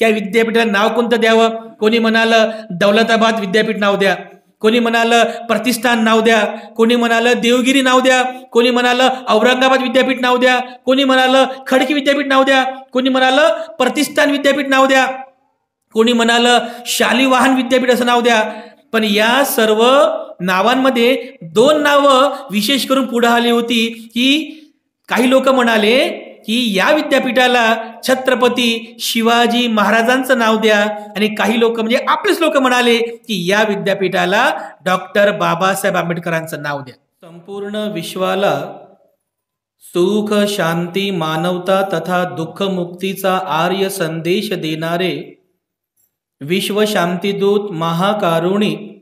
त्या विद्यापीठाला नाव कोणतं द्यावं? कोणी म्हणालं दौलताबाद विद्यापीठ नाव द्या, कोणी म्हणालं प्रतिष्ठान नाव द्या, कोणी म्हणालं देवगिरी नाव द्या, कोणी म्हणालं औरंगाबाद विद्यापीठ नाव द्या, कोणी म्हणालं खडकी विद्यापीठ नाव द्या, कोणी म्हणालं प्रतिष्ठान विद्यापीठ नाव द्या, कोणी म्हणालं शालिवाहन विद्यापीठ असं नाव द्या. पण या सर्व नावांमध्ये दोन नावं विशेष करून पुढे आली होती की काही लोक म्हणाले की या विद्यापीठाला छत्रपती शिवाजी महाराजांचं नाव द्या, आणि काही लोक म्हणजे आपलेच लोक म्हणाले की या विद्यापीठाला डॉक्टर बाबासाहेब आंबेडकरांचं नाव द्या. संपूर्ण विश्वाला सुख शांती मानवता तथा दुःखमुक्तीचा आर्य संदेश देणारे विश्व शांतिदूत महाकारुणिक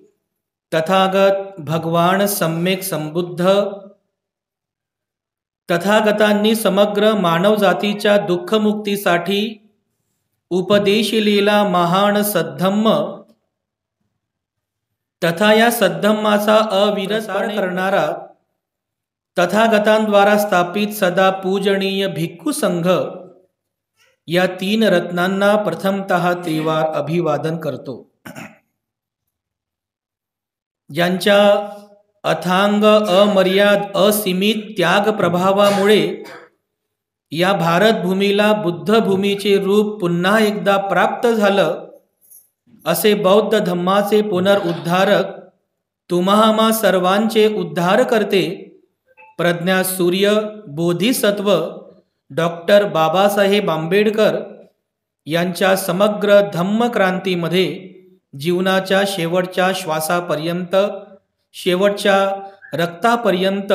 तथागत भगवान सम्यक संबुद्ध तथागतांनी समग्र मानवजातीच्या दुःखमुक्तीसाठी उपदेशिलेला महान सद्धम्म तथा या सद्धम्माचा अविरतपणे करणारा तथागतांद्वारा स्थापित सदा पूजनीय भिक्खू संघ या तीन रत्नांना प्रथमतः त्रिवार अभिवादन करतो. ज्यांच्या अथांग अमर्याद असीमित त्याग प्रभावामुळे या भारतभूमीला बुद्धभूमीचे रूप पुन्हा एकदा प्राप्त झालं, असे बौद्ध धम्माचे पुनरुद्धारक तुम्हा सर्वांचे उद्धार करते प्रज्ञा सूर्य बोधिसत्व डॉक्टर बाबासाहेब आंबेडकर यांच्या समग्र धम्मक्रांतीमध्ये जीवनाच्या शेवटच्या श्वासापर्यंत शेवटच्या रक्तापर्यंत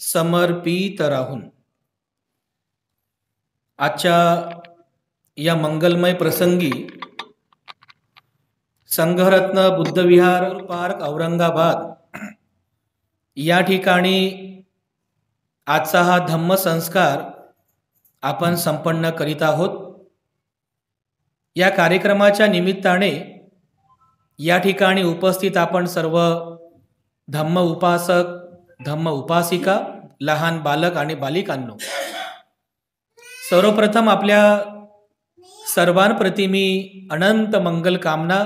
समर्पित राहून आजच्या या मंगलमय प्रसंगी संघरत्न बुद्धविहार पार्क औरंगाबाद या ठिकाणी आजचा हा धम्म संस्कार आपण संपन्न करीत आहोत. या कार्यक्रमाच्या निमित्ताने या ठिकाणी उपस्थित आपण सर्व धम्म उपासक धम्म उपासिका लहान बालक आणि बालिकांनो, सर्वप्रथम आपल्या सर्वांप्रती मी अनंत मंगल कामना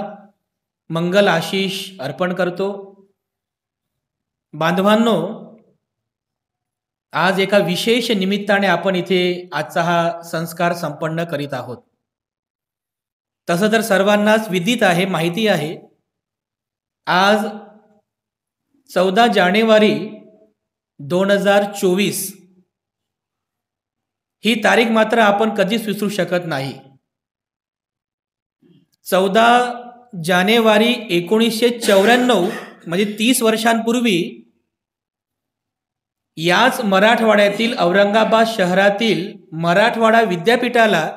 मंगल आशीष अर्पण करतो. बांधवांनो, आज एका विशेष निमित्ताने आपण इथे आजचा हा संस्कार संपन्न करीत आहोत. तसं तर सर्वांनाच विदित आहे, माहिती आहे, आज 14 जानेवारी 2024 ही तारीख मात्र आपण कधीच विसरू शकत नाही. 14 जानेवारी 1994 म्हणजे 30 वर्षांपूर्वी याच मराठवाड्यातील औरंगाबाद शहरातील मराठवाडा विद्यापीठाला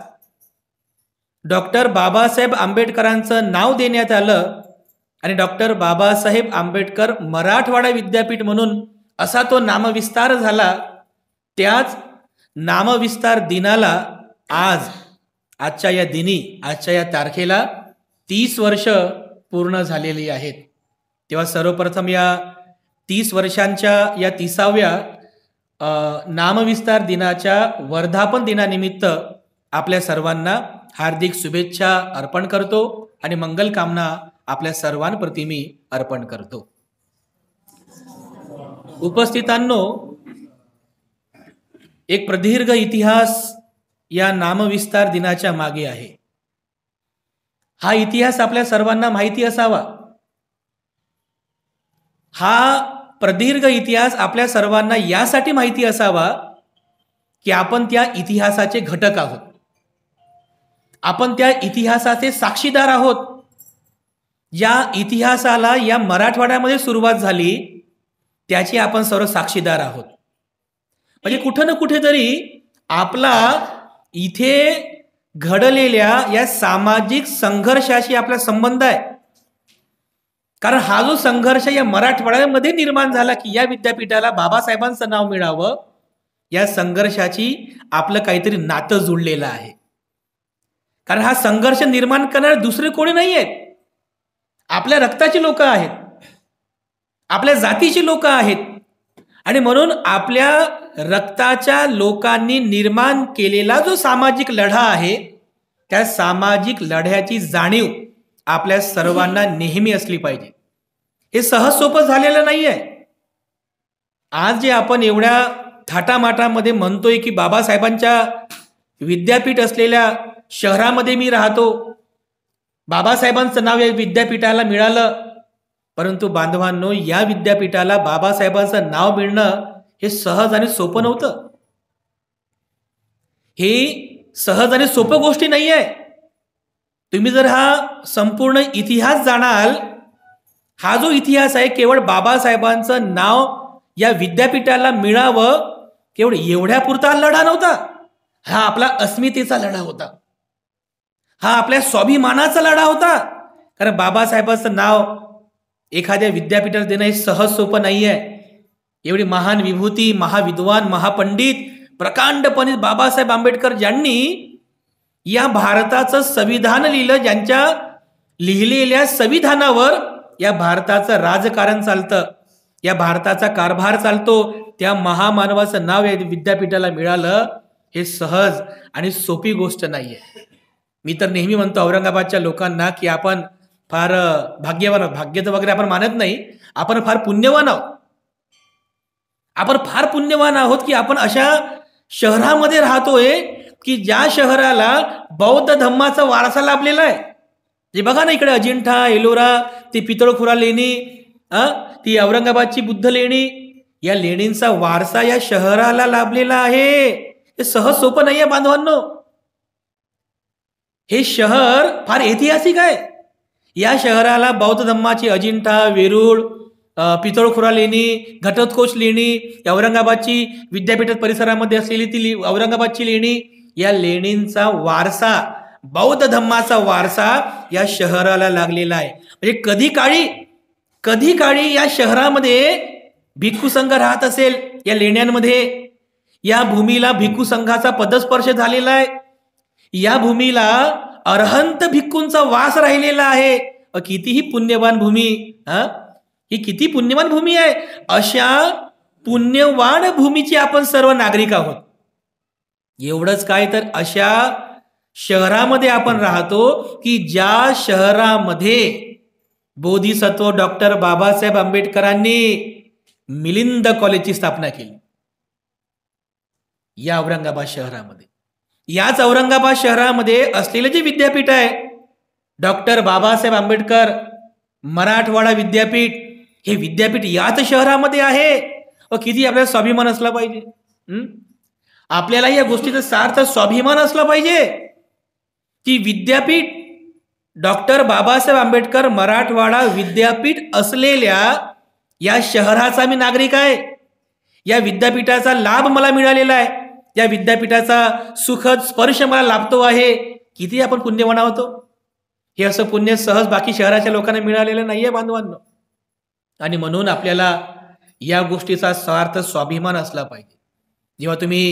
डॉक्टर बाबासाहेब आंबेडकरांचं नाव देण्यात आलं आणि डॉक्टर बाबासाहेब आंबेडकर मराठवाडा विद्यापीठ म्हणून असा तो नामविस्तार झाला. त्याच नामविस्तार दिनाला आजच्या या दिनी आजच्या या तारखेला 30 वर्ष पूर्ण झालेली आहेत. तेव्हा सर्वप्रथम या 30 वर्षांच्या या 30व्या नामविस्तार दिनाच्या वर्धापन दिनानिमित्त आपल्या सर्वांना हार्दिक शुभेच्छा अर्पण करतो आणि मंगल कामना आपल्या सर्वांप्रती मी अर्पण करतो. उपस्थितांनो, एक प्रदीर्घ इतिहास या नामविस्तार दिनाच्या मागे आहे. हा इतिहास आपल्या सर्वांना माहिती असावा. हा प्रदीर्घ इतिहास आपल्या सर्वांना यासाठी माहिती असावा की आपण त्या इतिहासाचे घटक आहोत, आपण त्या इतिहासाचे साक्षीदार आहोत. या इतिहासाला या मराठवाड्यामध्ये सुरुवात झाली त्याची आपण सर्व साक्षीदार आहोत. म्हणजे कुठं ना कुठेतरी आपला इथे घडलेल्या या सामाजिक संघर्षाशी आपला संबंध आहे. कारण हा जो संघर्ष या मराठवाड्यामध्ये निर्माण झाला की या विद्यापीठाला बाबासाहेबांचं नाव मिळावं, या संघर्षाची आपलं काहीतरी नातं जुळलेलं आहे. कारण हा संघर्ष निर्माण करणारे दुसरे कोणी नाही आहेत, आपल्या रक्ताची लोक आहेत, आपल्या जातीची लोक आहेत. आणि म्हणून आपल्या रक्ताच्या लोकांनी निर्माण केलेला जो सामाजिक लढा आहे त्या सामाजिक लढ्याची जाणीव आपल्या सर्वांना नेहमी असली पाहिजे. हे सहज सोपं झालेलं नाहीये. आज जे आपण एवढ्या थाटामाटामध्ये म्हणतोय की बाबासाहेबांच्या विद्यापीठ असलेल्या शहरामध्ये मी राहतो, बाबासाहेबांचं नाव या विद्यापीठाला मिळालं, परंतु बांधवांनो, या विद्यापीठाला बाबासाहेबांचं नाव मिळणं हे सहज आणि सोपं नव्हतं. हे सहज आणि सोपं गोष्टी नाही आहे. तुम्ही जर हा संपूर्ण इतिहास जाणाल, हा जो इतिहास आहे केवळ बाबासाहेबांचं नाव या विद्यापीठाला मिळावं केवळ एवढ्यापुरता लढा नव्हता. हा आपला अस्मितेचा लढा होता, हा आपल्या स्वाभिमानाचा लढा होता. कारण बाबासाहेबांचं नाव एखाद्या विद्यापीठाला देणं हे सहज सोपं नाही आहे. एवढी महान विभूती, महाविद्वान, महापंडित, प्रकांड पंडित बाबासाहेब आंबेडकर ज्यांनी या भारताचं संविधान लिहिलं, ज्यांच्या लिहिलेल्या संविधानावर या भारताचं राजकारण चालतं, या भारताचा कारभार चालतो, त्या महामानवाचं नाव या विद्यापीठाला मिळालं हे सहज आणि सोपी गोष्ट नाहीये. मी तर नेहमी म्हणतो औरंगाबादच्या लोकांना की आपण फार भाग्यवान आहोत. भाग्याचं वगैरे आपण मानत नाही, आपण फार पुण्यवान आहोत. आपण फार पुण्यवान आहोत की आपण अशा शहरामध्ये राहतोय की ज्या शहराला बौद्ध धम्माचा वारसा लाभलेला आहे. जे बघा ना, इकडे अजिंठा, एलोरा, ती पितळखोरा लेणी, ती औरंगाबादची बुद्ध लेणी, या लेणींचा वारसा या शहराला लाभलेला आहे. हे सहज सोपं नाहीये बांधवांनो. हे शहर फार ऐतिहासिक आहे. या शहराला बौद्ध धम्माची अजिंठा, वेरूळ, पितळखोरा लेणी, घटोत्कोच लेणी, औरंगाबादची विद्यापीठ परिसरामध्ये असलेली ती औरंगाबादची लेणी, या लेणींचा वारसा, बौद्ध धम्माचा वारसा या शहराला लागलेला आहे. म्हणजे कधी काळी या शहरामध्ये भिक्खू संघ राहत असेल, या लेण्यांमध्ये या भूमीला भिक्खू संघाचा पदस्पर्श झालेला आहे. या भूमीला अरहंत भिक्खूंचा वास राहिलेला आहे. कितीही पुण्यवान भूमी, ही किती पुण्यवान भूमी आहे. अशा पुण्यवान भूमीचे आपण सर्व नागरिक आहोत. एवढंच काय, तर अशा शहरामध्ये आपण राहतो की ज्या शहरामध्ये बोधिसत्व डॉक्टर बाबासाहेब आंबेडकरांनी मिलिंद कॉलेजची स्थापना केली. या औरंगाबाद शहरामध्ये, याच औरंगाबाद शहरामध्ये असलेले जे विद्यापीठ आहे डॉक्टर बाबासाहेब आंबेडकर मराठवाडा विद्यापीठ, हे विद्यापीठ याच शहरामध्ये आहे. किती आपल्याला स्वाभिमान असला पाहिजे. आपल्याला या गोष्टीचा सार्थ स्वाभिमान असला पाहिजे की विद्यापीठ डॉक्टर बाबासाहेब आंबेडकर मराठवाडा विद्यापीठ असलेल्या या शहराचा मी नागरिक आहे. या विद्यापीठाचा लाभ मला मिळालेला आहे. या विद्यापीठाचा सुखद स्पर्श मला लाभतो आहे. किती आपण पुण्यवान होतो. हे असं पुण्य सहज बाकी शहराच्या लोकांना मिळालेलं नाहीये बांधवांनो. आणि म्हणून आपल्याला या गोष्टीचा सार्थ स्वाभिमान असला पाहिजे. जेव्हा तुम्ही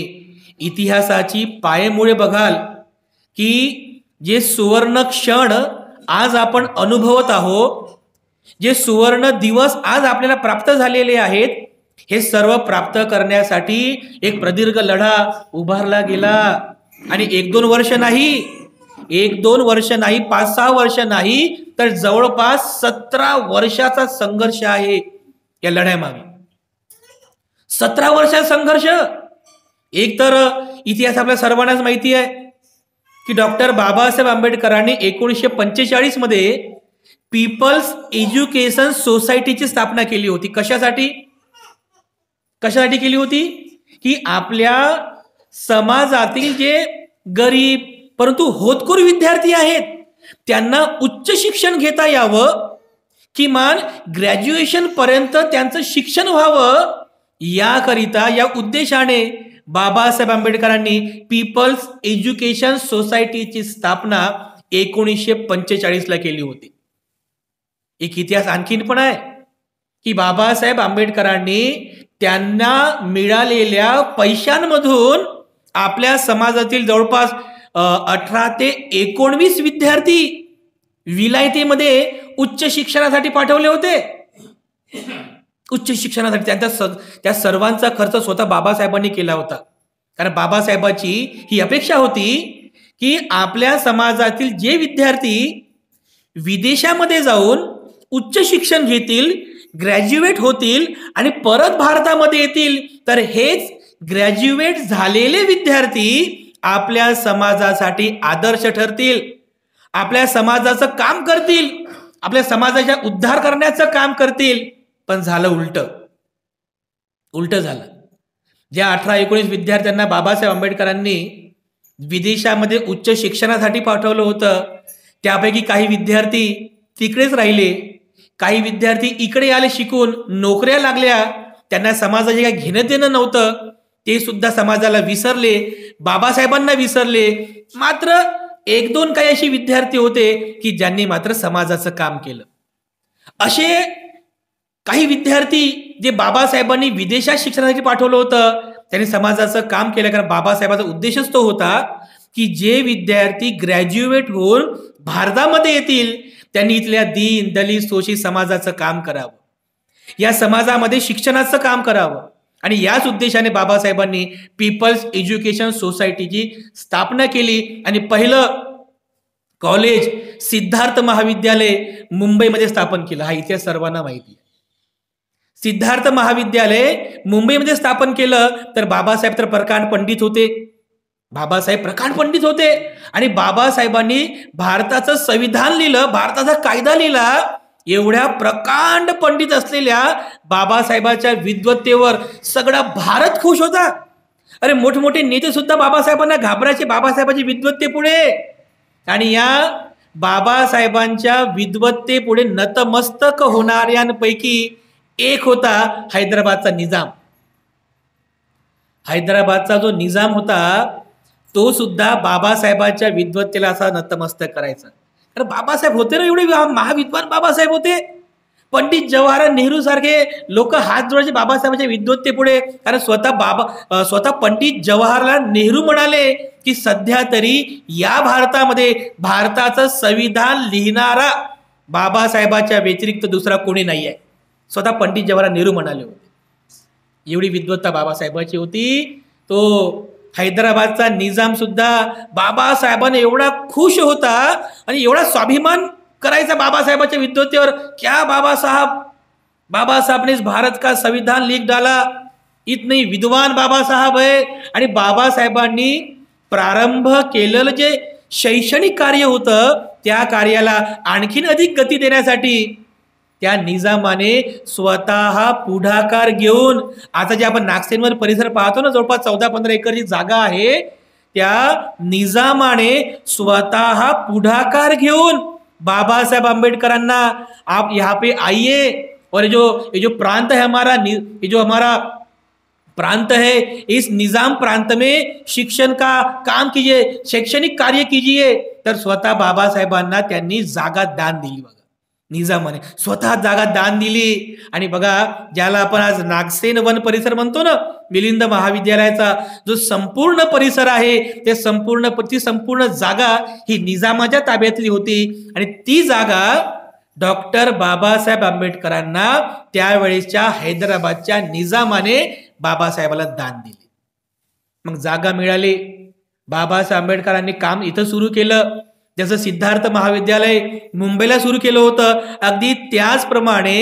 इतिहासाची पायमुळे बघाल की जे सुवर्ण क्षण आज आपण अनुभवत आहोत, जे सुवर्ण दिवस आज आपल्याला प्राप्त झालेले आहेत, हे सर्व प्राप्त करण्यासाठी एक प्रदीर्घ लढा उभारला गेला. आणि 1-2 वर्ष नाही, 1-2 वर्ष नाही, 5-6 वर्ष नाही, तर जवळपास 17 वर्षाचा संघर्ष आहे या लढ्यामागे. 17 वर्षाचा संघर्ष. एक तर इतिहास आपल्या सर्वांनाच माहिती आहे की डॉक्टर बाबासाहेब आंबेडकरांनी 1945 मध्ये पीपल्स एज्युकेशन सोसायटीची स्थापना केली होती. कशासाठी केली होती की आपल्या समाजातील जे गरीब परंतु होतकरू विद्यार्थी आहेत त्यांना उच्च शिक्षण घेता यावं, किमान ग्रॅज्युएशन पर्यंत त्यांचं शिक्षण व्हावं, याकरिता या उद्देशाने बाबासाहेब आंबेडकरांनी पीपल्स एज्युकेशन सोसायटीची स्थापना 1945 ला केली होती. एक इतिहास आणखीन पण आहे की बाबासाहेब आंबेडकरांनी त्यांना मिळालेल्या पैशांमधून आपल्या समाजातील जवळपास 18 ते 19 विद्यार्थी विलायतेमध्ये उच्च शिक्षणासाठी पाठवले होते. उच्च शिक्षणासाठी त्या सर्वांचा खर्च स्वतः बाबासाहेबांनी केला होता. कारण बाबासाहेबांची ही अपेक्षा होती की आपल्या समाजातील जे विद्यार्थी विदेशामध्ये जाऊन उच्च शिक्षण घेतील, ग्रॅज्युएट होतील आणि परत भारतामध्ये येतील, तर हेच ग्रॅज्युएट झालेले विद्यार्थी आपल्या समाजासाठी आदर्श ठरतील, आपल्या समाजाचं काम करतील, आपल्या समाजाचा उद्धार करण्याचं काम करतील. पण झालं उलट झालं. ज्या 18-19 विद्यार्थ्यांना बाबासाहेब आंबेडकरांनी विदेशामध्ये उच्च शिक्षणासाठी पाठवलं होतं, त्यापैकी काही विद्यार्थी तिकडेच राहिले, काही विद्यार्थी इकडे आले, शिकून नोकऱ्या लागल्या, त्यांना समाजाचे काही घेणं देणं नव्हतं, ते सुद्धा समाजाला विसरले, बाबासाहेबांना विसरले. मात्र 1-2 काही असे विद्यार्थी होते की ज्यांनी मात्र समाजाचं काम केलं. असे काही विद्यार्थी जे बाबासाहेबांनी विदेशात शिक्षणासाठी पाठवलं होतं, त्यांनी समाजाचं काम केलं. कारण बाबासाहेबांचा उद्देशच तो होता की जे विद्यार्थी ग्रॅज्युएट होऊन भारतामध्ये येतील त्यांनी इथल्या दीन दलित शोषित समाजाचं काम करावं, या समाजामध्ये शिक्षणाचं काम करावं. आणि याच उद्देशाने बाबासाहेबांनी पीपल्स एज्युकेशन सोसायटीची स्थापना केली आणि पहिलं कॉलेज सिद्धार्थ महाविद्यालय मुंबईमध्ये स्थापन केलं. हा इतिहास सर्वांना माहिती आहे. सिद्धार्थ महाविद्यालय मुंबईमध्ये स्थापन केलं. तर बाबासाहेब तर प्रकांड पंडित होते, बाबासाहेब प्रकांड पंडित होते आणि बाबासाहेबांनी भारताचं संविधान लिहिलं, भारताचा कायदा लिहिला. एवढ्या प्रकांड पंडित असलेल्या बाबासाहेबांच्या विद्वत्तेवर सगळा भारत खुश होता. अरे मोठमोठे नेते सुद्धा बाबासाहेबांना घाबरायचे बाबासाहेबांची विद्वत्ते पुढे. आणि या बाबासाहेबांच्या विद्वत्ते पुढे नतमस्तक होणाऱ्यांपैकी एक होता हैदराबादचा निजाम. हैदराबादचा जो निजाम होता तो सुद्धा बाबासाहेबांच्या विद्वत्तेला असा नतमस्तक करायचा. तर बाबासाहेब होते ना, एवढे महाविद्वान बाबासाहेब होते. पंडित जवाहरलाल नेहरू सारखे लोक हात जोडायचे बाबासाहेबांच्या विद्वत्ते पुढे. कारण स्वतः पंडित जवाहरलाल नेहरू म्हणाले की सध्या तरी या भारतामध्ये भारताचं संविधान लिहिणारा बाबासाहेबांच्या व्यतिरिक्त दुसरा कोणी नाही आहे. स्वतः पंडित जवाहरलाल नेहरू म्हणाले होते. एवढी विद्वत्ता बाबासाहेबांची होती. तो हैदराबादचा निजाम सुद्धा बाबासाहेबांना एवढा खुश होता आणि एवढा स्वाभिमान करायचा बाबासाहेबांच्या विद्वत्तेवर. क्या बाबा साहब ने भारत का संविधान लिख डाला, इतने विद्वान बाबा साहब है. आणि बाबासाहेबांनी प्रारंभ केलेलं जे शैक्षणिक कार्य होतं त्या कार्याला आणखीन अधिक गती देण्यासाठी त्या निजामाने स्वतः पुढाकार घेऊन, आता जे आपण नागसेनवर परिसर पाहतो ना, जवळपास 14-15 एकरची जागा आहे, त्या निजामाने स्वतः पुढाकार घेऊन बाबासाहेब आंबेडकरांना आप यहाँ पे आइए और ये जो प्रांत है हमारा, ये जो हमारा प्रांत है, इस निजाम प्रांत में शिक्षण का काम कीजिए, शैक्षणिक कार्य कीजिए. तर स्वतः बाबासाहेबांना त्यांनी जागा दान दिली. बघा, निजामाने स्वतः जागा दान दिली. आणि बघा, ज्याला आपण आज नागसेन वन परिसर म्हणतो ना, मिलिंद महाविद्यालयाचा जो संपूर्ण परिसर आहे, ते संपूर्ण जागा ही निजामाच्या ताब्यातली होती. आणि ती जागा डॉक्टर बाबासाहेब आंबेडकरांना त्यावेळेच्या हैदराबादच्या निजामाने बाबासाहेबाला दान दिली. मग जागा मिळाली. बाबासाहेब आंबेडकरांनी काम इथं सुरू केलं. जसं सिद्धार्थ महाविद्यालय मुंबईला सुरू केलं होतं, अगदी त्याचप्रमाणे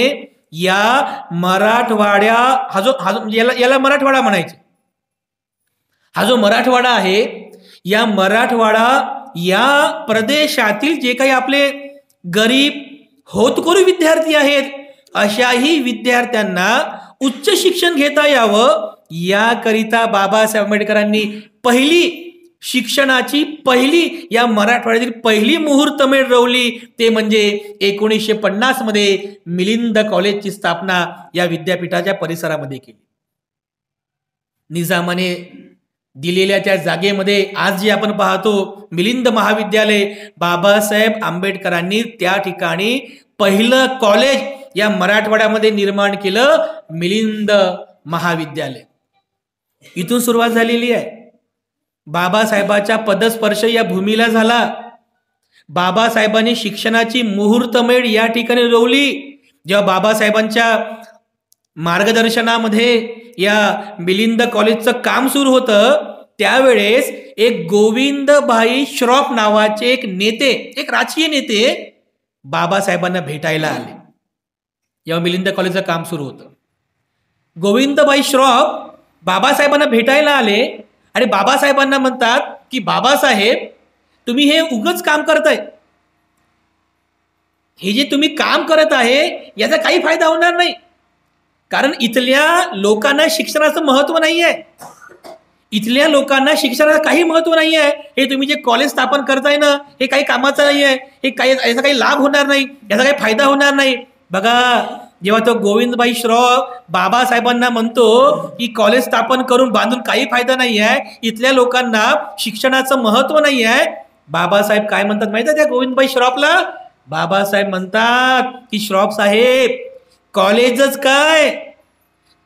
या मराठवाड्या याला मराठवाडा म्हणायचे. हा जो मराठवाडा आहे, या मराठवाडा या प्रदेशातील जे काही आपले गरीब होतकरू विद्यार्थी आहेत, अशाही विद्यार्थ्यांना उच्च शिक्षण घेता यावं याकरिता बाबासाहेब आंबेडकरांनी शिक्षणाची या मराठवाड्यातील पहिली मुहूर्तमेढ रोवली. ते म्हणजे 1950 मध्ये मिलिंद कॉलेजची स्थापना या विद्यापीठाच्या परिसरामध्ये केली. निजामाने दिलेल्या त्या जागेमध्ये आज जे आपण पाहतो मिलिंद महाविद्यालय, बाबासाहेब आंबेडकरांनी त्या ठिकाणी पहिलं कॉलेज या मराठवाड्यामध्ये निर्माण केलं, मिलिंद महाविद्यालय. इथून सुरुवात झालेली आहे. बाबासाहेबांचा पदस्पर्श या भूमीला झाला. बाबासाहेबांनी शिक्षणाची मुहूर्तमेढ या ठिकाणी रोवली. जेव्हा बाबासाहेबांच्या मार्गदर्शनामध्ये या मिलिंद कॉलेजचं काम सुरू होतं, त्यावेळेस एक गोविंदभाई श्रॉफ नावाचे एक नेते, एक राजकीय नेते बाबासाहेबांना भेटायला आले. जेव्हा मिलिंद कॉलेजचं काम सुरू होतं, गोविंदभाई श्रॉफ बाबासाहेबांना भेटायला आले आणि बाबासाहेबांना म्हणतात की बाबासाहेब, तुम्ही हे उगच काम करताय, हे जे तुम्ही काम करत आहे याचा काही फायदा होणार नाही, कारण इथल्या लोकांना शिक्षणाचं महत्व नाही आहे, इथल्या लोकांना शिक्षणाचं काही महत्व नाही आहे, हे तुम्ही जे कॉलेज स्थापन करताय ना हे काही कामाचं नाही आहे, हे काही याचा काही लाभ होणार नाही, याचा काही फायदा होणार नाही. बघा, जेव्हा तो गोविंदभाई श्रॉफ बाबासाहेबांना म्हणतो की कॉलेज स्थापन करून बांधून काही फायदा नाही आहे, इथल्या लोकांना शिक्षणाचं महत्व नाही आहे, बाबासाहेब काय म्हणतात माहिती आहे त्या गोविंदभाई श्रॉफला? बाबासाहेब म्हणतात की श्रॉफ साहेब,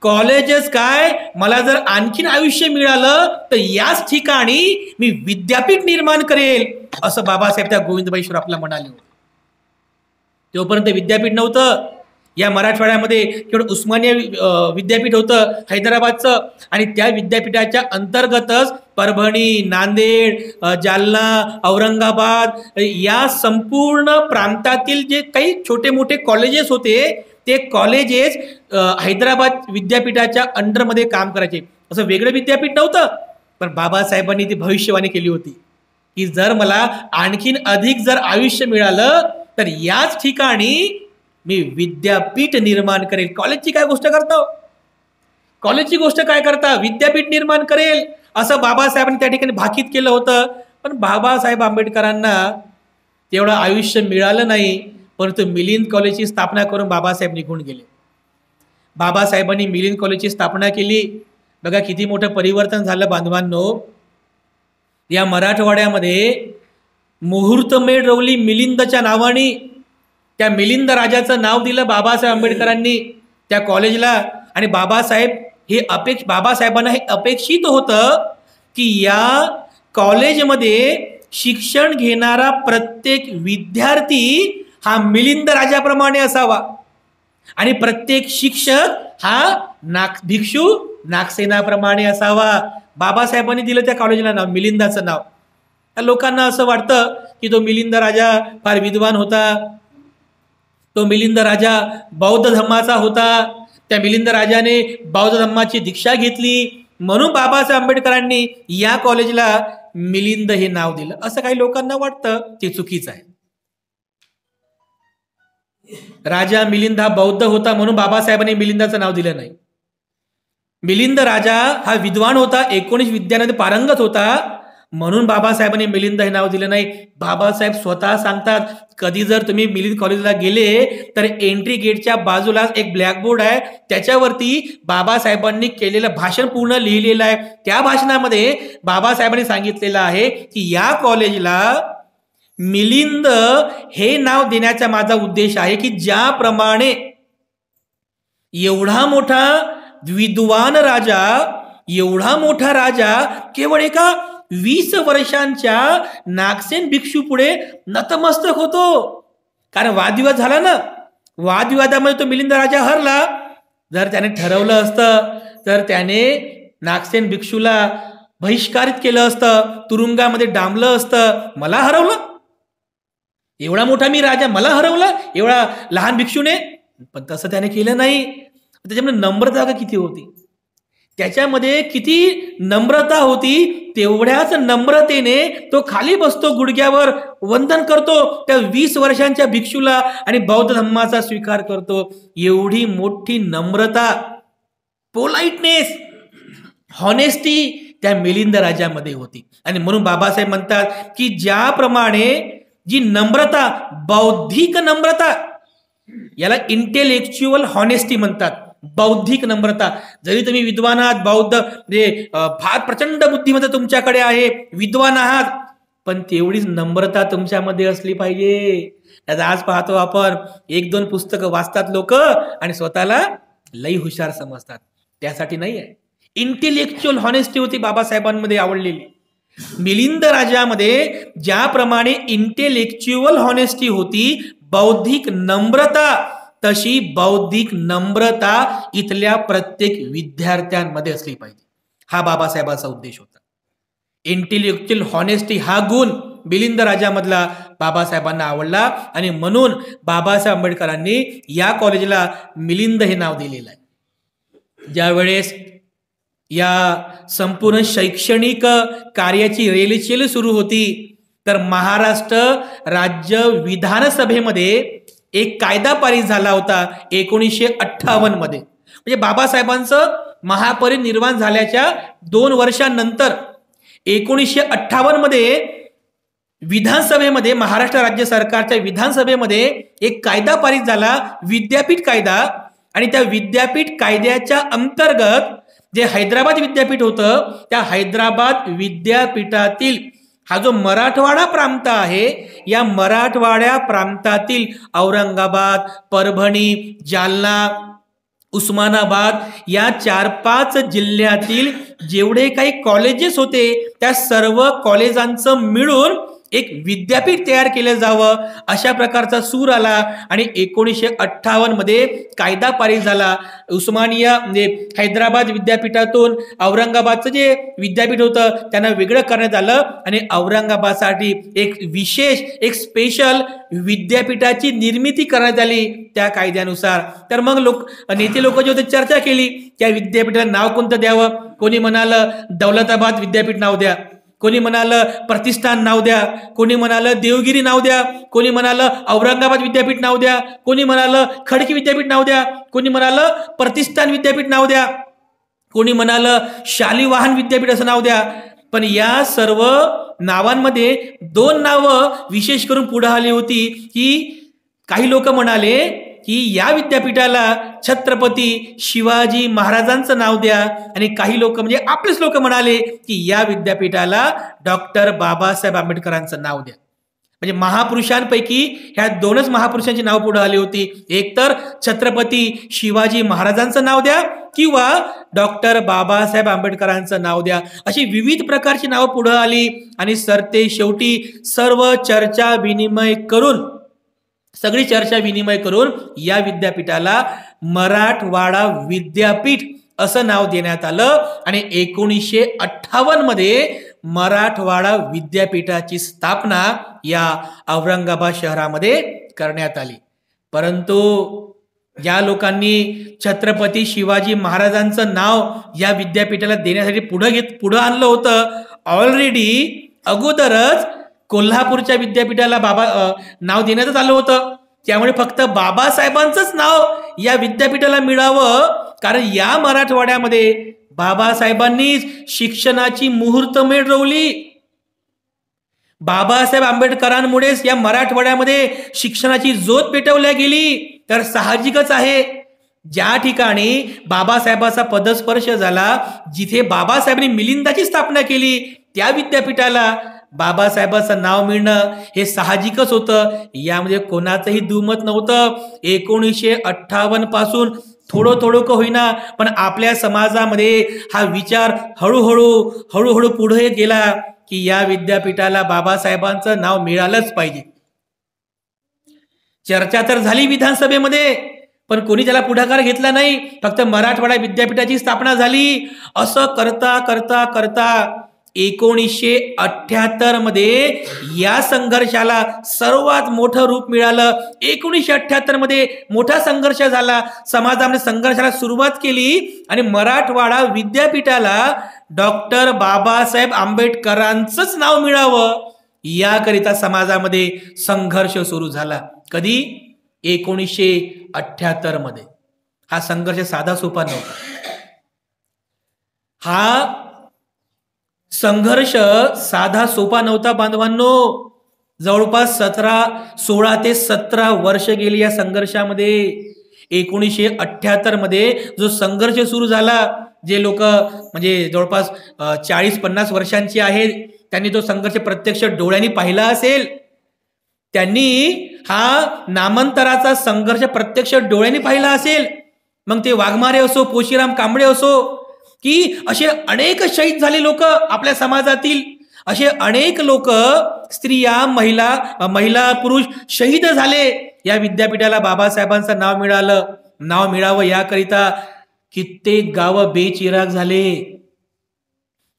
कॉलेजच काय, मला जर आणखीन आयुष्य मिळालं तर याच ठिकाणी मी विद्यापीठ निर्माण करेल, असं बाबासाहेब त्या गोविंदभाई श्रॉफला म्हणाले होते. तोपर्यंत विद्यापीठ नव्हतं. या मराठवाड्यामध्ये केवळ उस्मानिया विद्यापीठ होतं हैदराबादचं, आणि त्या विद्यापीठाच्या अंतर्गतच परभणी, नांदेड, जालना, औरंगाबाद या संपूर्ण प्रांतातील जे काही छोटे मोठे कॉलेजेस होते ते कॉलेजेस हैदराबाद विद्यापीठाच्या अंडरमध्ये काम करायचे. असं वेगळं विद्यापीठ नव्हतं. पण बाबासाहेबांनी ती भविष्यवाणी केली होती की जर मला आणखीन अधिक जर आयुष्य मिळालं तर याच ठिकाणी मी विद्यापीठ निर्माण करेल. कॉलेजची काय गोष्ट करता, कॉलेजची गोष्ट काय करता, विद्यापीठ निर्माण करेल असं बाबासाहेबांनी त्या ठिकाणी भाकीत केलं होतं. पण बाबासाहेब आंबेडकरांना तेवढं आयुष्य मिळालं नाही, परंतु मिलिंद कॉलेजची स्थापना करून बाबासाहेब निघून गेले. बाबासाहेबांनी मिलिंद कॉलेजची स्थापना केली. बघा किती मोठं परिवर्तन झालं बांधवांनो. या मराठवाड्यामध्ये मुहूर्तमेढ रोवली मिलिंदच्या नावाने. त्या मिलिंद राजाचं नाव दिलं बाबासाहेब आंबेडकरांनी त्या कॉलेजला. आणि बाबासाहेबांना हे अपेक्षित होतं की या कॉलेजमध्ये शिक्षण घेणारा प्रत्येक विद्यार्थी हा मिलिंद राजाप्रमाणे असावा आणि प्रत्येक शिक्षक हा भिक्षू नागसेनाप्रमाणे असावा. बाबासाहेबांनी दिलं त्या कॉलेजला नाव, मिलिंदाचं नाव. लोकांना असं वाटतं की तो मिलिंद राजा फार विद्वान होता, तो मिलिंद राजा बौद्ध धर्माचा होता, त्या मिलिंद राजाने बौद्ध धर्माची दीक्षा घेतली, म्हणून बाबासाहेब आंबेडकरांनी या कॉलेजला मिलिंद हे नाव दिलं. असं काही लोकांना वाटतं, ते चुकीचं आहे. राजा मिलिंद हा बौद्ध होता म्हणून बाबासाहेबांनी मिलिंदाचं नाव दिलं नाही. मिलिंद राजा हा विद्वान होता, 19 विद्यांमध्ये पारंगत होता, म्हणून बाबासाहेबांनी मिलिंद हे नाव दिलं नाही. बाबासाहेब स्वतः सांगतात, कधी जर तुम्ही मिलिंद कॉलेजला गेले तर एंट्री गेटच्या बाजूला एक ब्लॅकबोर्ड आहे, त्याच्यावरती बाबासाहेबांनी केलेलं भाषण पूर्ण लिहिलेलं आहे. त्या भाषणामध्ये बाबासाहेबांनी सांगितलेलं आहे की या कॉलेजला मिलिंद हे नाव देण्याचा माझा उद्देश आहे की ज्याप्रमाणे एवढा मोठा विद्वान राजा, एवढा मोठा राजा केवळ एका 20 वर्षांच्या नागसेन भिक्षू पुढे नतमस्तक होतो. कारण वादविवाद झाला ना, वादविवादामध्ये तो मिलिंद राजा हरला. जर त्याने ठरवलं असतं तर त्याने नागसेन भिक्षूला बहिष्कारित केलं असतं, तुरुंगामध्ये डांबलं असतं. मला हरवलं, एवढा मोठा मी राजा, मला हरवलं एवढा लहान भिक्षूने. पण तसं त्याने केलं नाही. त्याच्यामध्ये नम्रता किती होती, त्याच्यामध्ये किती नम्रता होती. तेवढ्याच नम्रतेने तो खाली बसतो, गुडघ्यावर वंदन करतो त्या 20 वर्षांच्या भिक्षूला आणि बौद्ध धर्माचा स्वीकार करतो. एवढी मोठी नम्रता, पोलाइटनेस, हॉनेस्टी त्या मिलिंद राजामध्ये होती. आणि म्हणून बाबासाहेब म्हणतात की ज्याप्रमाणे जी नम्रता, बौद्धिक नम्रता, याला इंटेलेक्च्युअल हॉनेस्टी म्हणतात, बौद्धिक नम्रता. जरी तुम्ही विद्वान आहात, बौद्ध फार प्रचंड बुद्धिमत्ता तुमच्याकडे आहे, विद्वान आहात, पण तेवढीच नम्रता तुमच्यामध्ये असली पाहिजे. आज पाहतो आपण 1-2 पुस्तकं वाचतात लोक आणि स्वतःला लई हुशार समजतात. त्यासाठी नाही आहे. इंटेलेक्च्युअल हॉनेस्टी होती बाबासाहेबांमध्ये आवडलेली. मिलिंद राजामध्ये ज्याप्रमाणे इंटेलेक्च्युअल हॉनेस्टी होती, बौद्धिक नम्रता, तशी बौद्धिक नम्रता इथल्या प्रत्येक विद्यार्थ्यांमध्ये असली पाहिजे. हा बाबासाहेबांचा उद्देश होता. इंटेलेक्च्युअल हॉनेस्टी हा गुण मिलिंद राजामधला बाबासाहेबांना आवडला आणि म्हणून बाबासाहेब आंबेडकरांनी या कॉलेजला मिलिंद हे नाव दिलेलं आहे. ज्यावेळेस या संपूर्ण शैक्षणिक कार्याची रेलचेल सुरू होती तर महाराष्ट्र राज्य विधानसभेमध्ये एक कायदा पारित झाला होता 1958 मध्ये. म्हणजे बाबासाहेबांचं महापरिनिर्वाण झाल्याच्या 2 वर्षांनंतर 1958 मध्ये विधानसभेमध्ये, महाराष्ट्र राज्य सरकारच्या विधानसभेमध्ये एक कायदा पारित झाला, विद्यापीठ कायदा. आणि त्या विद्यापीठ कायद्याच्या अंतर्गत जे हैदराबाद विद्यापीठ होतं त्या हैदराबाद विद्यापीठातील हा जो मराठवाडा प्रांत आहे या मराठवाड्या प्रांतातील औरंगाबाद, परभणी, जालना, उस्मानाबाद या 4-5 जिल्ह्यातील जेवढे काही कॉलेजेस होते त्या सर्व कॉलेजांचं मिळून एक विद्यापीठ तयार केलं जावं अशा प्रकारचा सूर आला आणि 1958 मध्ये कायदा पारित झाला. उस्मानिया म्हणजे हैदराबाद विद्यापीठातून औरंगाबादचं जे विद्यापीठ होतं त्यांना वेगळं करण्यात आलं आणि औरंगाबादसाठी एक विशेष, एक स्पेशल विद्यापीठाची निर्मिती करण्यात आली त्या कायद्यानुसार. तर मग नेते लोक जे होते चर्चा केली त्या विद्यापीठाला नाव कोणतं द्यावं. कोणी म्हणालं दौलताबाद विद्यापीठ नाव द्या, कोणी म्हणालं प्रतिष्ठान नाव द्या, कोणी म्हणालं देवगिरी नाव द्या, कोणी म्हणालं औरंगाबाद विद्यापीठ नाव द्या, कोणी म्हणालं खडकी विद्यापीठ नाव द्या, कोणी म्हणालं प्रतिष्ठान विद्यापीठ नाव द्या, कोणी म्हणालं शालिवाहन विद्यापीठ असं नाव द्या. पण या सर्व नावांमध्ये 2 नावं विशेष करून पुढे आली होती की काही लोक म्हणाले की या विद्यापीठाला छत्रपती शिवाजी महाराजांचं नाव द्या आणि काही लोक म्हणजे आपलेच लोक म्हणाले की या विद्यापीठाला डॉक्टर बाबासाहेब आंबेडकरांचं नाव द्या. म्हणजे महापुरुषांपैकी ह्या 2च महापुरुषांची नाव पुढे आली होती. एक तर छत्रपती शिवाजी महाराजांचं नाव द्या किंवा डॉक्टर बाबासाहेब आंबेडकरांचं नाव द्या. अशी विविध प्रकारची नावं पुढे आली आणि सरते शेवटी सगळी चर्चा विनिमय करून या विद्यापीठाला मराठवाडा विद्यापीठ असं नाव देण्यात आलं आणि 1958 मध्ये मराठवाडा विद्यापीठाची स्थापना या औरंगाबाद शहरामध्ये करण्यात आली. परंतु ज्या लोकांनी छत्रपती शिवाजी महाराजांचं नाव या विद्यापीठाला देण्यासाठी पुढे आणलं होतं ऑलरेडी अगोदरच कोल्हापूरच्या विद्यापीठाला नाव देण्यात आलं होतं. त्यामुळे फक्त बाबासाहेबांचंच नाव या विद्यापीठाला मिळावं कारण या मराठवाड्यामध्ये बाबासाहेबांनीच शिक्षणाची मुहूर्तमेढ रोवली. बाबासाहेब आंबेडकरांमुळेच या मराठवाड्यामध्ये शिक्षणाची ज्योत पेटवल्या गेली. तर साहजिकच आहे ज्या ठिकाणी बाबासाहेबांचा पदस्पर्श झाला, जिथे बाबासाहेबांनी मिलिंदाची स्थापना केली त्या विद्यापीठाला बाबासाहेबांचं नाव मिळणं हे साहजिकच होतं. यामध्ये कोणाचंही दुमत नव्हतं. 1958 पासून थोडं का होईना पण आपल्या समाजामध्ये हा विचार हळूहळू पुढे गेला की या विद्यापीठाला बाबासाहेबांचं नाव मिळालंच पाहिजे. चर्चा तर झाली विधानसभेमध्ये पण कोणी त्याला पुढाकार घेतला नाही. फक्त मराठवाडा विद्यापीठाची स्थापना झाली. असं करता करता करता 1978 मध्ये या संघर्षाला सर्वात मोठं रूप मिळालं. 1978 मध्ये मोठा संघर्ष झाला, समाजामध्ये संघर्षाला सुरुवात केली आणि मराठवाडा विद्यापीठाला डॉक्टर बाबासाहेब आंबेडकरांचंच नाव मिळावं याकरिता समाजामध्ये संघर्ष सुरू झाला. कधी? 1978 मध्ये. हा संघर्ष साधा सोपा नव्हता. हा संघर्ष साधा सोपा नव्हता बांधवांनो. जवळपास 16 ते 17 वर्ष गेली या संघर्षामध्ये. 1978 मध्ये जो संघर्ष सुरू झाला, जे लोक म्हणजे जवळपास 40-50 वर्षांची आहेत त्यांनी तो संघर्ष प्रत्यक्ष डोळ्यांनी पाहिला असेल. त्यांनी हा नामांतराचा संघर्ष प्रत्यक्ष डोळ्यांनी पाहिला असेल. मग ते वाघमारे असो, पोशीराम कांबळे असो की असे अनेक शहीद झाले लोक आपल्या समाजातील. असे अनेक लोक, स्त्रिया, महिला पुरुष शहीद झाले. या विद्यापीठाला बाबासाहेबांचं नाव मिळावं याकरिता कित्येक गावं बेचिराग झाले.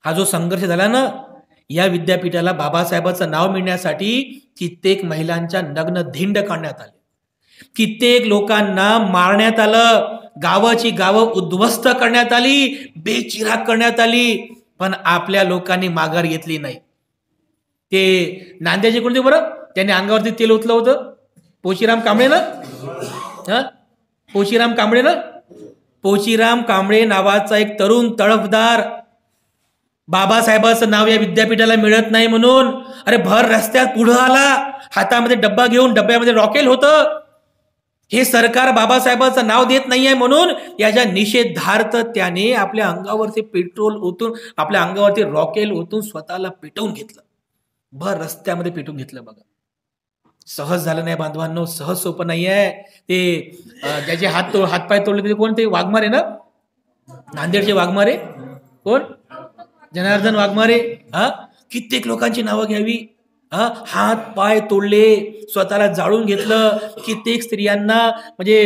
हा जो संघर्ष झाला ना या विद्यापीठाला बाबासाहेबांचं नाव मिळण्यासाठी कित्येक महिलांच्या नग्न धिंड काढण्यात आले, कित्येक लोकांना मारण्यात आलं, गावाची गावं उद्ध्वस्त करण्यात आली, बेचिराग करण्यात आली, पण आपल्या लोकांनी माघार घेतली नाही. ते नांद्याचे कोणते बरं, त्याने अंगावरती तेल ओतलं होतं, पोचीराम कांबळे ना, पोचीराम कांबळे ना, पोचीराम कांबळे नावाचा एक तरुण तळफदार, बाबासाहेबांचं नाव या विद्यापीठाला मिळत नाही म्हणून अरे भर रस्त्यात पुढे आला, हातामध्ये डब्बा घेऊन, डब्यामध्ये रॉकेल होतं. हे सरकार बाबासाहेबांचं नाव देत नाहीये म्हणून याच्या निषेधार्थ त्याने आपल्या अंगावरती पेट्रोल ओतून, आपल्या अंगावरती रॉकेल ओतून स्वतःला पेटवून घेतलं, भर रस्त्यामध्ये पेटवून घेतलं. बघा, सहज झालं नाही बांधवांनो, सहज सोपं नाही आहे. ते ज्याचे हातपाय तोडले ते कोण, ते वाघमारे ना, नांदेडचे वाघमारे कोण, जनार्दन वाघमारे. कित्येक लोकांची नावं घ्यावी. हात पाय तोडले, स्वतःला जाळून घेतलं, कित्येक स्त्रियांना म्हणजे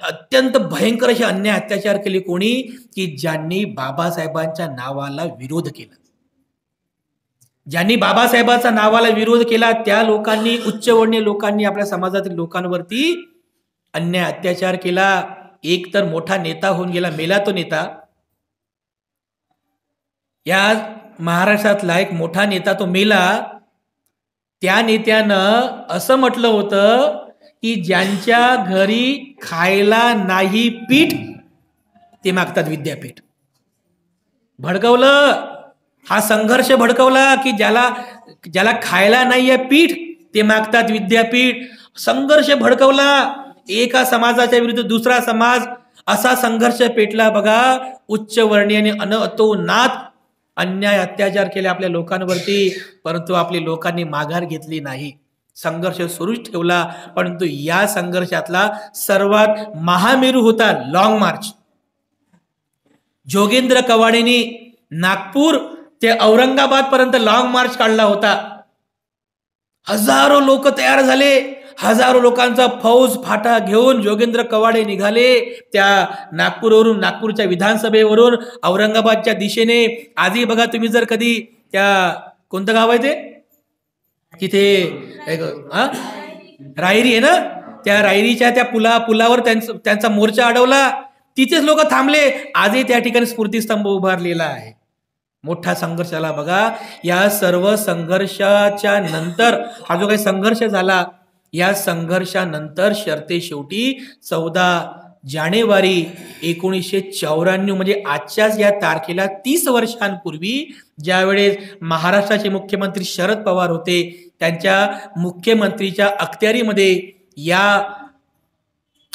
अत्यंत भयंकर असे अन्याय अत्याचार केले. कोणी की ज्यांनी बाबासाहेबांच्या नावाला विरोध केला, ज्यांनी बाबासाहेबांच्या नावाला विरोध केला त्या लोकांनी, उच्चवर्णीय लोकांनी आपल्या समाजातील लोकांवरती अन्याय अत्याचार केला. एक तर मोठा नेता होऊन गेला, मेला तो नेता, या महाराष्ट्रातला एक मोठा नेता तो मेला. त्या नेत्यानं असं म्हटलं होतं की ज्यांच्या घरी खायला नाही पीठ ते मागतात विद्यापीठ. भडकवलं, हा संघर्ष भडकवला की ज्याला खायला नाहीये पीठ ते मागतात विद्यापीठ. संघर्ष भडकवला, एका समाजाच्या विरुद्ध दुसरा समाज, असा संघर्ष पेटला. बघा, उच्चवर्णीय अतोनात अन्याय अत्याचार केले आपल्या लोकांवरती, परंतु आपल्या लोकांनी माघार घेतली नाही, संघर्ष सुरूच ठेवला. परंतु या संघर्षातला सर्वात महामेरू होता लॉंग मार्च. जोगेंद्र कवाडेंनी नागपूर ते औरंगाबाद पर्यंत लॉंग मार्च काढला होता. हजारो लोक तयार झाले, हजारो लोकांचा फौज फाटा घेऊन जोगेंद्र कवाडे निघाले त्या नागपूरवरून, नागपूरच्या विधानसभेवरून औरंगाबादच्या दिशेने. आजही बघा तुम्ही जर कधी त्या, कोणतं गाव आहे ते, तिथे रायरी आहे ना, त्या रायरीच्या त्या पुलावर त्यांचा मोर्चा अडवला, तिथेच लोक थांबले. आजही त्या ठिकाणी स्फूर्तीस्तंभ उभारलेला आहे. मोठा संघर्ष झाला. बघा, या सर्व संघर्षाच्या नंतर हा जो काही संघर्ष झाला, या संघर्षानंतर शेवटी 14 जानेवारी 1994 म्हणजे आजच्याच या तारखेला 30 वर्षांपूर्वी ज्यावेळेस महाराष्ट्राचे मुख्यमंत्री शरद पवार होते, त्यांच्या मुख्यमंत्रीच्या अखत्यारीमध्ये या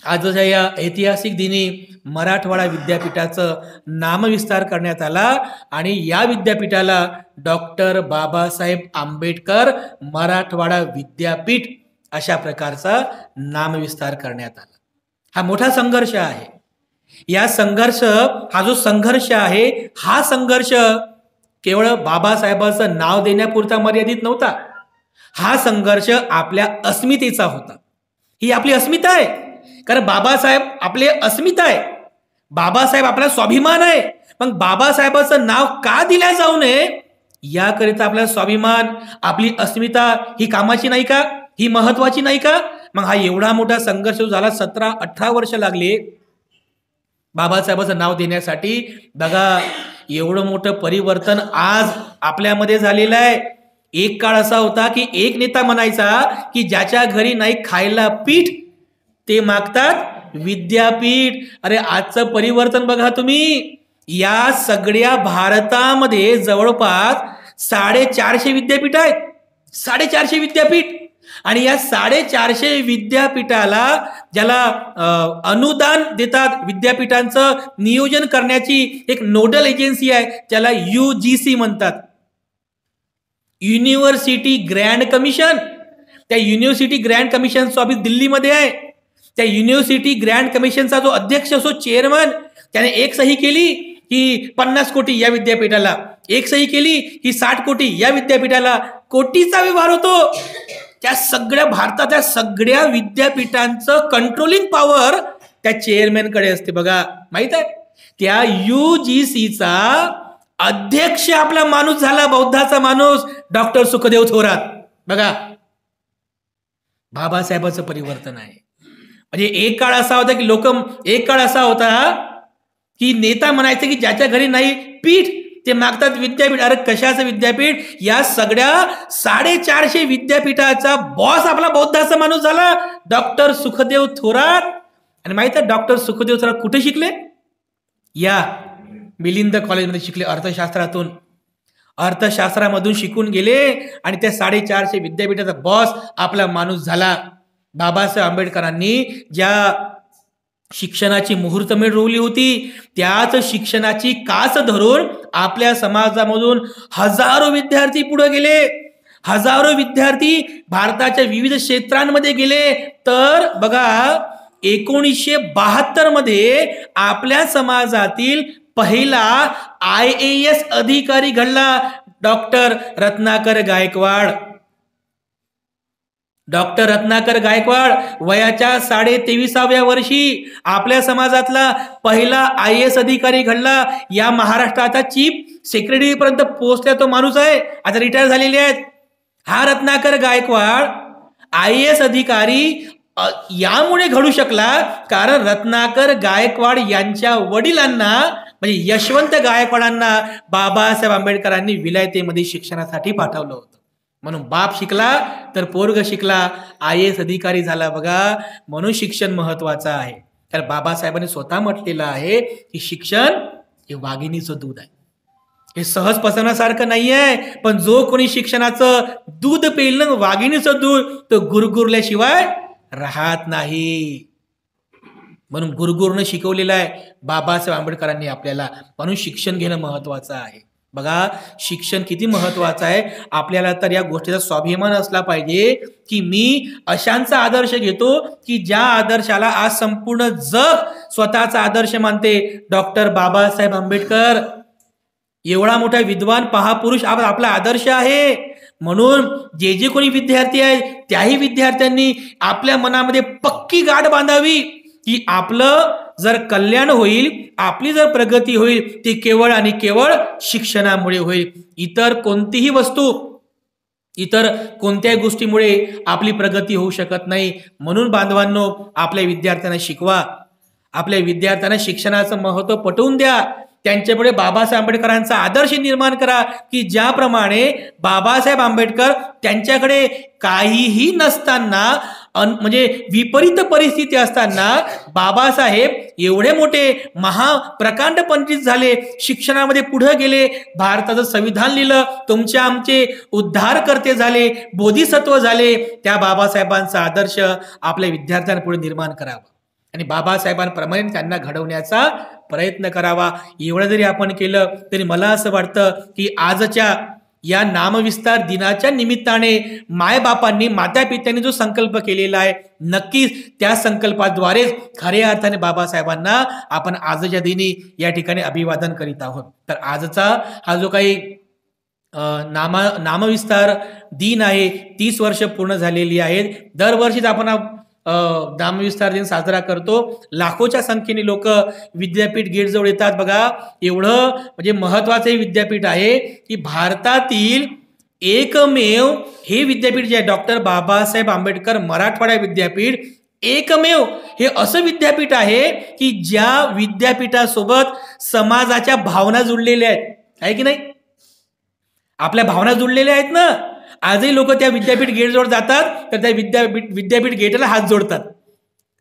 आजच्या या ऐतिहासिक दिनी मराठवाडा विद्यापीठाचं नामविस्तार करण्यात आला आणि या विद्यापीठाला डॉक्टर बाबासाहेब आंबेडकर मराठवाडा विद्यापीठ अशा प्रकारचा नामविस्तार करण्यात आला. हा मोठा संघर्ष आहे. या संघर्ष, हा जो संघर्ष आहे, हा संघर्ष केवळ बाबासाहेबांचं नाव देण्यापुरता मर्यादित नव्हता. हा संघर्ष आपल्या अस्मितेचा होता. ही आपली अस्मिता आहे, कारण बाबासाहेब आपले अस्मिता आहे, बाबासाहेब आपला स्वाभिमान आहे. मग बाबासाहेबांचं नाव का दिल्या जाऊ नये याकरिता आपला स्वाभिमान, आपली अस्मिता ही कामाची नाही का, ही महत्वाची नाही का? मग हा एवढा मोठा संघर्ष झाला, 17-18 वर्ष लागले बाबासाहेबांचं नाव देण्यासाठी. बघा, एवढं मोठं परिवर्तन आज आपल्यामध्ये झालेलं आहे. एक काळ असा होता की एक नेता म्हणायचा की ज्याच्या घरी नाही खायला पीठ ते मागतात विद्यापीठ. अरे आजचं परिवर्तन बघा तुम्ही, या सगळ्या भारतामध्ये जवळपास 450 विद्यापीठ आहेत, 450 विद्यापीठ. आणि या 450 विद्यापीठाला ज्याला अनुदान देतात, विद्यापीठांचं नियोजन करण्याची एक नोडल एजन्सी आहे, त्याला UGC म्हणतात, युनिव्हर्सिटी ग्रँड कमिशन. त्या युनिव्हर्सिटी ग्रँड कमिशनचं ऑफिस दिल्लीमध्ये आहे. त्या युनिव्हर्सिटी ग्रँड कमिशनचा जो अध्यक्ष असो, चेअरमन, त्याने एक सही केली की 50 कोटी या विद्यापीठाला, एक सही केली की 60 कोटी या विद्यापीठाला. कोटीचा व्यवहार होतो. त्या सगळ्या भारताच्या सगळ्या विद्यापीठांचं कंट्रोलिंग पॉवर त्या चेअरमॅनकडे असते. बघा, माहित आहे, त्या UGCचा अध्यक्ष आपला माणूस झाला, बौद्धाचा माणूस डॉक्टर सुखदेव थोरात. बघा, बाबासाहेबांचं परिवर्तन आहे. म्हणजे एक काळ असा होता की एक काळ असा होता की नेता म्हणायचे की ज्याच्या घरी नाही पीठ ते मागतात विद्यापीठ. अरे कशाचं विद्यापीठ? या सगळ्या 450 विद्यापीठाचा बॉस आपला बौद्धाचा माणूस झाला, डॉक्टर सुखदेव थोरात. आणि माहित आहे डॉक्टर सुखदेव थोरात कुठे शिकले? या मिलिंद कॉलेजमध्ये शिकले. अर्थशास्त्रातून, अर्थशास्त्रामधून शिकून गेले आणि त्या 450 विद्यापीठाचा बॉस आपला माणूस झाला. बाबासाहेब आंबेडकरांनी ज्या शिक्षणाची मुहूर्तमेढ रोवली होती त्याच शिक्षणाची कास धरून आपल्या समाजामधून हजारो विद्यार्थी पुढे गेले. हजारो विद्यार्थी भारताच्या विविध क्षेत्रांमध्ये गेले. तर बघा 1972 मध्ये आपल्या समाजातील पहिला IAS अधिकारी घडला, डॉक्टर रत्नाकर गायकवाड. डॉक्टर रत्नाकर गायकवाड वयाच्या 23व्या वर्षी आपल्या समाजातला पहिला IAS अधिकारी घडला. या महाराष्ट्राचा चीफ सेक्रेटरी पर्यंत पोहोचला तो माणूस आहे, आता रिटायर झालेले आहेत. हा रत्नाकर गायकवाड IAS अधिकारी यामुळे घडू शकला कारण रत्नाकर गायकवाड यांच्या वडिलांना म्हणजे यशवंत गायकवाडांना बाबासाहेब आंबेडकरांनी विलायतेमध्ये शिक्षणासाठी पाठवलं होतं. म्हणून बाप शिकला तर पोरग शिकला, IAS अधिकारी झाला. बघा, म्हणून शिक्षण महत्वाचं आहे. तर बाबासाहेबांनी स्वतः म्हटलेलं आहे की शिक्षण हे वाघिणीचं दूध आहे. हे सहज पचवण्यासारखं नाही आहे, पण जो कोणी शिक्षणाचं दूध पेल ना वाघिणीचं दूध, तो गुरगुरल्याशिवाय राहत नाही. म्हणून गुरुगुरूनं शिकवलेलं आहे बाबासाहेब आंबेडकरांनी आपल्याला. म्हणून शिक्षण घेणं महत्वाचं आहे. बघा, शिक्षण किती महत्वाचं आहे. आपल्याला तर या गोष्टीचा स्वाभिमान असला पाहिजे की मी अशांचा आदर्श घेतो की ज्या आदर्शाला आज संपूर्ण जग स्वतःचा आदर्श मानते. डॉक्टर बाबासाहेब आंबेडकर एवढा मोठा विद्वान महापुरुष आपला आदर्श आहे. म्हणून जे कोणी विद्यार्थी आहेत त्याही विद्यार्थ्यांनी आपल्या मनामध्ये पक्की गाठ बांधावी की आपलं जर कल्याण होईल, आपली जर प्रगती होईल ती केवळ आणि केवळ शिक्षणामुळे होईल. इतर कोणतीही वस्तू, इतर कोणत्याही गोष्टीमुळे आपली प्रगती होऊ शकत नाही. म्हणून बांधवांनो, आपल्या विद्यार्थ्यांना शिकवा, आपल्या विद्यार्थ्यांना शिक्षणाचं महत्त्व पटवून द्या. त्यांच्यापुढे बाबासाहेब आंबेडकरांचा आदर्श निर्माण करा की ज्याप्रमाणे बाबासाहेब आंबेडकर त्यांच्याकडे काहीही नसताना म्हणजे विपरीत परिस्थिती असताना बाबासाहेब एवढे मोठे महाप्रकांड पंडित झाले, शिक्षणामध्ये पुढे गेले, भारताचं संविधान लिहिलं, तुमचे आमचे उद्धारकर्ते झाले, बोधिसत्व झाले. त्या बाबासाहेबांचा आदर्श आपल्या विद्यार्थ्यांपुढे निर्माण करावा आणि बाबासाहेबांप्रमाणे त्यांना घडवण्याचा प्रयत्न करावा. एवढं जरी आपण केलं तरी मला असं वाटतं की आजच्या या नामविस्तार दिनाच्या निमित्ताने मायबापांनी, मातापित्यांनी जो संकल्प केलेला आहे, नक्कीच त्या संकल्पाद्वारेच खऱ्या अर्थाने बाबासाहेबांना आपण आजच्या दिनी या ठिकाणी अभिवादन करीत आहोत. तर आजचा हा जो काही नामविस्तार दिन आहे, 30 वर्ष पूर्ण झालेली आहेत. दरवर्षीच आपण नामविस्तार दिन साजरा करतो. लाखोच्या संख्येने लोक विद्यापीठ गेट जवळ येतात. बघा, एवढं म्हणजे महत्वाचं हे विद्यापीठ आहे की भारतातील एकमेव हे विद्यापीठ जे आहे डॉक्टर बाबासाहेब आंबेडकर मराठवाडा विद्यापीठ, एकमेव हे असं विद्यापीठ आहे की ज्या विद्यापीठासोबत समाजाच्या भावना जुळलेल्या आहेत. आहे की नाही? आपल्या भावना जुळलेल्या आहेत ना. आजही लोक त्या विद्यापीठ गेटजवळ जातात तर त्या विद्यापीठ गेटला हात जोडतात.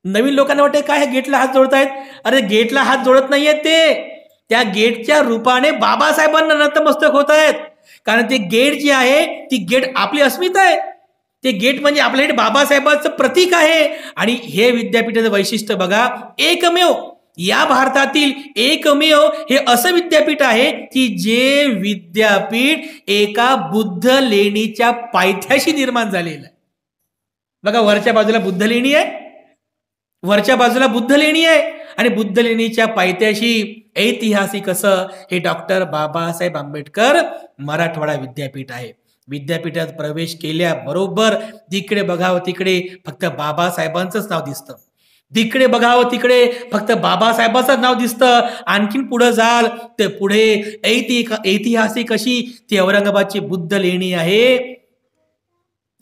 नवीन लोकांना वाटतं काय हे गेटला हात जोडतायत? अरे गेटला हात जोडत नाहीयेत, ते त्या गेटच्या रूपाने बाबासाहेबांना नतमस्तक होत आहेत. कारण ते गेट जे आहे ती गेट आपली अस्मिता आहे. ते गेट म्हणजे आपल्याकडे बाबासाहेबांचं प्रतीक आहे. आणि हे विद्यापीठाचं वैशिष्ट्य बघा, एकमेव या भारतातील एकमेव हे असं विद्यापीठ आहे की जे विद्यापीठ एका बुद्ध लेणीच्या पायथ्याशी निर्माण झालेलं आहे. बघा, वरच्या बाजूला बुद्ध लेणी आहे, वरच्या बाजूला बुद्ध लेणी आहे आणि बुद्ध लेणीच्या पायथ्याशी ऐतिहासिक असं हे डॉक्टर बाबासाहेब आंबेडकर मराठवाडा विद्यापीठ आहे. विद्यापीठात प्रवेश केल्याबरोबर तिकडे बघावं तिकडे फक्त बाबासाहेबांचंच नाव दिसतं. तिकडे बघावं तिकडे फक्त बाबासाहेबाचं नाव दिसतं. आणखीन पुढे जाल ते पुढे ऐतिहासिक अशी ती औरंगाबादची बुद्ध लेणी आहे.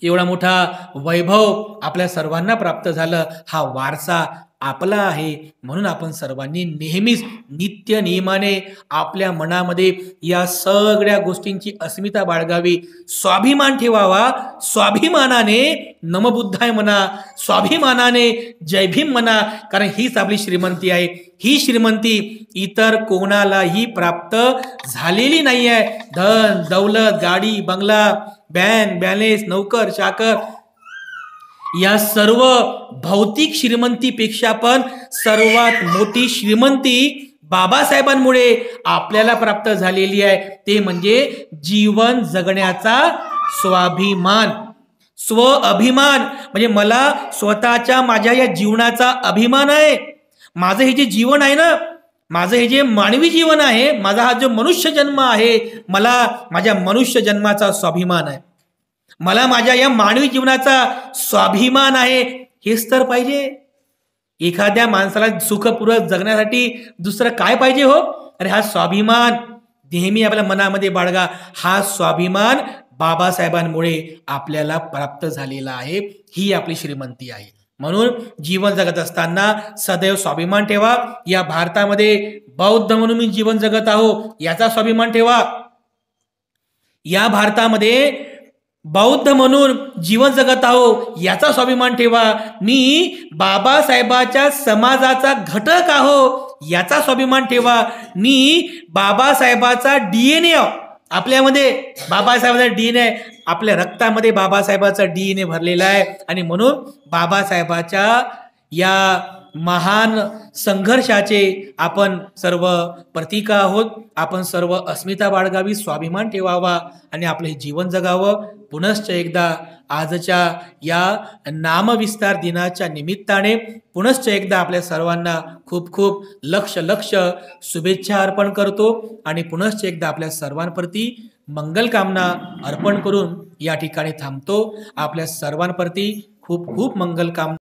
एवढा मोठा वैभव आपल्या सर्वांना प्राप्त झालं. हा वारसा आपला आहे. म्हणून आपण सर्वांनी नेहमीच नित्य नियमाने आपल्या मनामध्ये या सगळ्या गोष्टींची अस्मिता बाळगावी, स्वाभिमान ठेवावा. स्वाभिमानाने नमबुद्धाय म्हणा, स्वाभिमानाने जय भीम म्हणा, कारण हीच आपली श्रीमंती आहे. ही श्रीमंती इतर कोणालाही प्राप्त झालेली नाही आहे. धन दौलत, गाडी बंगला, बँक बॅलेन्स, नोकर चाकर या सर्व भौतिक श्रीमंतीपेक्षा पण सर्वात मोठी श्रीमंती बाबासाहेबांमुळे आपल्याला प्राप्त झालेली आहे. ते म्हणजे जीवन जगण्याचा स्वाभिमान, स्व अभिमान. म्हणजे मला स्वतःच्या माझ्या या जीवनाचा अभिमान आहे. माझं हे जे जीवन आहे ना, माझं हे जे मानवी जीवन आहे, माझा हा जो मनुष्य जन्म आहे, मला माझ्या मनुष्य जन्माचा स्वाभिमान आहे. मला माझ्या या मानवी जीवनाचा स्वाभिमान आहे. हेच तर पाहिजे. एखाद्या माणसाला सुखपूर्वक जगण्यासाठी दुसरं काय पाहिजे हो? अरे हा स्वाभिमान नेहमी आपल्या मनामध्ये बाळगा. हा स्वाभिमान बाबासाहेबांमुळे आपल्याला प्राप्त झालेला आहे. ही आपली श्रीमंती आहे. म्हणून जीवन जगत असताना सदैव स्वाभिमान ठेवा. या भारतामध्ये बौद्ध म्हणून मी जीवन जगत आहो याचा स्वाभिमान ठेवा. या भारतामध्ये बौद्ध म्हणून जीवन जगत आहो याचा स्वाभिमान ठेवा. मी बाबासाहेबाच्या समाजाचा घटक आहो याचा स्वाभिमान ठेवा. मी बाबासाहेबाचा DNA आपल्यामध्ये, बाबासाहेबाचा DNA आपल्या रक्तामध्ये बाबासाहेबाचा DNA भरलेला आहे. आणि म्हणून बाबासाहेबाच्या या महान संघर्षाचे आपण सर्व प्रतीक आहोत. आपण सर्व अस्मिता बाळगावी, स्वाभिमान ठेवावा आणि आपले जीवन जगावं. पुनश्च एकदा आजच्या या नामविस्तार दिनाच्या निमित्ताने पुनश्च एकदा आपल्या सर्वांना खूप खूप लक्ष शुभेच्छा अर्पण करतो आणि पुनश्च एकदा आपल्या सर्वांप्रती मंगल कामना अर्पण करून या ठिकाणी थांबतो. आपल्या सर्वांप्रती खूप खूप मंगल कामना.